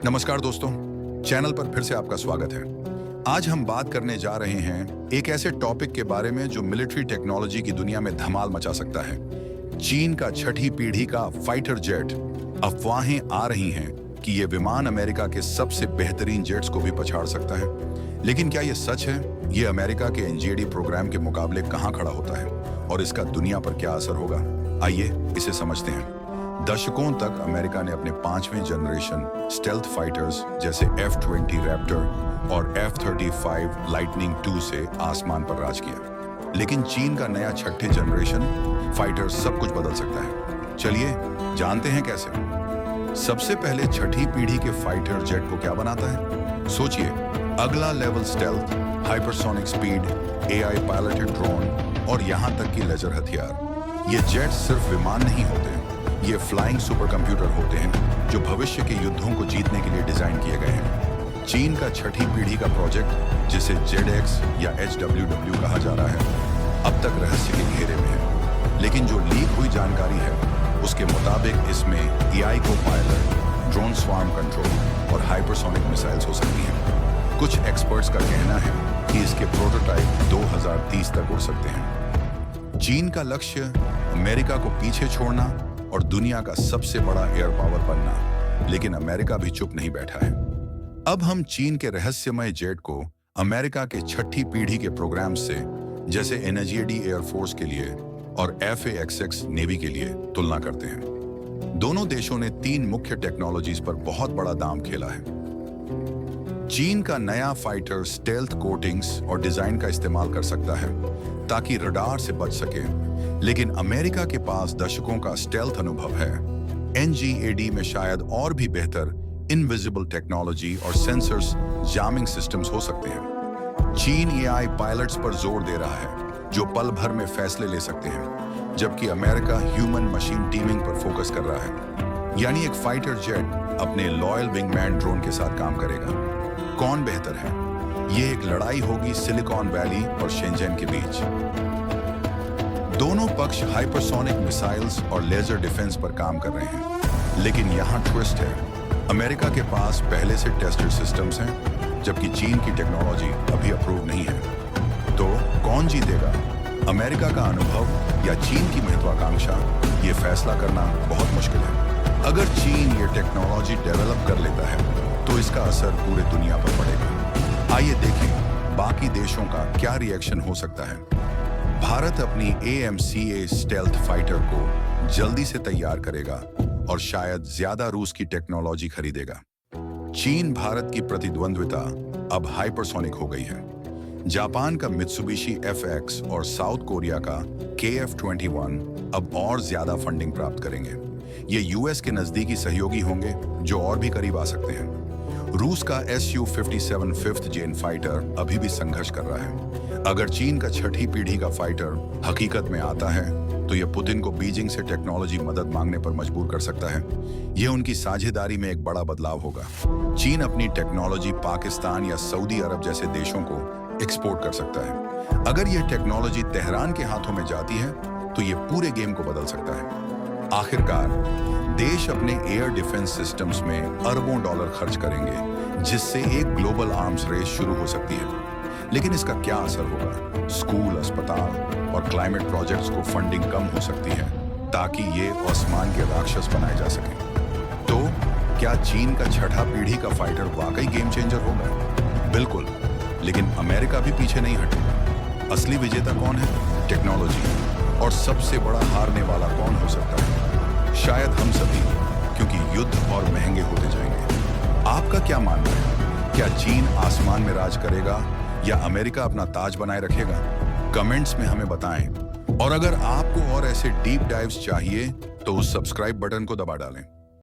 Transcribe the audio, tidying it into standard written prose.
नमस्कार दोस्तों, चैनल पर फिर से आपका स्वागत है। आज हम बात करने जा रहे हैं एक ऐसे टॉपिक के बारे में जो मिलिट्री टेक्नोलॉजी की दुनिया में धमाल मचा सकता है। चीन का छठी पीढ़ी का फाइटर जेट। अफवाहें आ रही हैं कि ये विमान अमेरिका के सबसे बेहतरीन जेट्स को भी पछाड़ सकता है, लेकिन क्या ये सच है? ये अमेरिका के एनजीएडी प्रोग्राम के मुकाबले कहाँ खड़ा होता है और इसका दुनिया पर क्या असर होगा? आइए इसे समझते हैं। दशकों तक अमेरिका ने अपने 5वें जनरेशन स्टेल्थ फाइटर्स जैसे F-20 रैप्टर और F-35 लाइटनिंग II से आसमान पर राज किया, लेकिन चीन का नया छठे जनरेशन फाइटर सब कुछ बदल सकता है। चलिए जानते हैं कैसे। सबसे पहले छठी पीढ़ी के फाइटर जेट को क्या बनाता है? सोचिए, अगला level stealth, hypersonic speed, AI piloted drone और यहाँ तक कि लेजर हथियार। ये जेट सिर्फ विमान नहीं होते, ये फ्लाइंग सुपर कंप्यूटर होते हैं जो भविष्य के युद्धों को जीतने के लिए डिजाइन किए गए हैं। चीन का छठी पीढ़ी का प्रोजेक्ट, जिसे ZX या HWW कहा जा रहा है, अब तक रहस्य के घेरे में है, लेकिन जो लीक हुई जानकारी है उसके मुताबिक इसमें AI को पायलट, ड्रोन स्वार्म कंट्रोल और हाइपरसोनिक मिसाइल्स हो सकती हैं। कुछ एक्सपर्ट्स का कहना है कि इसके प्रोटोटाइप 2030 तक उड़ सकते हैं। चीन का लक्ष्य अमेरिका को पीछे छोड़ना और दुनिया का सबसे बड़ा एयर पावर बनना, लेकिन अमेरिका भी चुप नहीं बैठा है। अब हम चीन के रहस्यमय जेट को अमेरिका के छठी पीढ़ी के प्रोग्राम से, जैसे एनजीएडी एयरफोर्स के लिए और FA-XX नेवी के लिए तुलना करते हैं। दोनों देशों ने 3 मुख्य टेक्नोलॉजीज पर बहुत बड़ा दांव खेला है। चीन का नया फाइटर स्टेल्थ कोटिंग्स और डिजाइन का इस्तेमाल कर सकता है ताकि रडार से बच सके, लेकिन अमेरिका के पास दशकों का स्टेल्थ अनुभव है। एनजीएडी में शायद और भी बेहतर इनविजिबल टेक्नोलॉजी और सेंसर्स, जामिंग सिस्टम्स हो सकते हैं। चीन AI पायलट्स पर जोर दे रहा है जो पल भर में फैसले ले सकते हैं, जबकि अमेरिका ह्यूमन मशीन टीमिंग पर फोकस कर रहा है। यानी एक फाइटर जेट अपने लॉयल विंगमैन ड्रोन के साथ काम करेगा। कौन बेहतर है? ये एक लड़ाई होगी सिलिकॉन वैली और शेंजन के बीच। दोनों पक्ष हाइपरसोनिक मिसाइल्स और लेजर डिफेंस पर काम कर रहे हैं, लेकिन यहाँ ट्विस्ट है। अमेरिका के पास पहले से टेस्टेड सिस्टम्स हैं, जबकि चीन की टेक्नोलॉजी अभी अप्रूव नहीं है। तो कौन जीतेगा, अमेरिका का अनुभव या चीन की महत्वाकांक्षा? ये फैसला करना बहुत मुश्किल है। अगर चीन ये टेक्नोलॉजी डेवलप कर लेता है तो इसका असर पूरे दुनिया पर पड़ेगा। आइए देखें बाकी देशों का क्या रिएक्शन हो सकता है। भारत अपनी AMCA स्टेल्थ फाइटर को जल्दी से तैयार करेगा और शायद ज्यादा रूस की टेक्नोलॉजी खरीदेगा। चीन भारत की प्रतिद्वंद्विता अब हाइपरसोनिक हो गई है। जापान का मित्सुबिशी FX और साउथ कोरिया का KF-21 अब और ज्यादा फंडिंग प्राप्त करेंगे। ये US के नजदीकी सहयोगी होंगे जो और भी करीब आ सकते हैं। रूस का Su-57 5th जेन फाइटर अभी भी संघर्ष कर रहा है। अगर चीन का छठी पीढ़ी का फाइटर हकीकत में आता है तो यह पुतिन को बीजिंग से टेक्नोलॉजी मदद मांगने पर मजबूर कर सकता है। यह उनकी साझेदारी में एक बड़ा बदलाव होगा। चीन अपनी टेक्नोलॉजी पाकिस्तान या सऊदी अरब जैसे देशों को एक्सपोर्ट कर सकता है। अगर यह टेक्नोलॉजी तेहरान के हाथों में जाती है तो यह पूरे गेम को बदल सकता है। आखिरकार देश अपने एयर डिफेंस सिस्टम्स में अरबों डॉलर खर्च करेंगे, जिससे एक ग्लोबल आर्म्स रेस शुरू हो सकती है। लेकिन इसका क्या असर होगा? स्कूल, अस्पताल और क्लाइमेट प्रोजेक्ट्स को फंडिंग कम हो सकती है ताकि ये आसमान के राक्षस बनाए जा सकें। तो क्या चीन का छठा पीढ़ी का फाइटर वाकई गेम चेंजर होगा? बिल्कुल, लेकिन अमेरिका भी पीछे नहीं हटेगा। असली विजेता कौन है? टेक्नोलॉजी। और सबसे बड़ा हारने वाला कौन हो सकता है? शायद हम सभी, क्योंकि युद्ध और महंगे होते जाएंगे। आपका क्या मानना है? क्या चीन आसमान में राज करेगा या अमेरिका अपना ताज बनाए रखेगा? कमेंट्स में हमें बताएं। और अगर आपको और ऐसे डीप डाइव्स चाहिए तो उस सब्सक्राइब बटन को दबा डालें।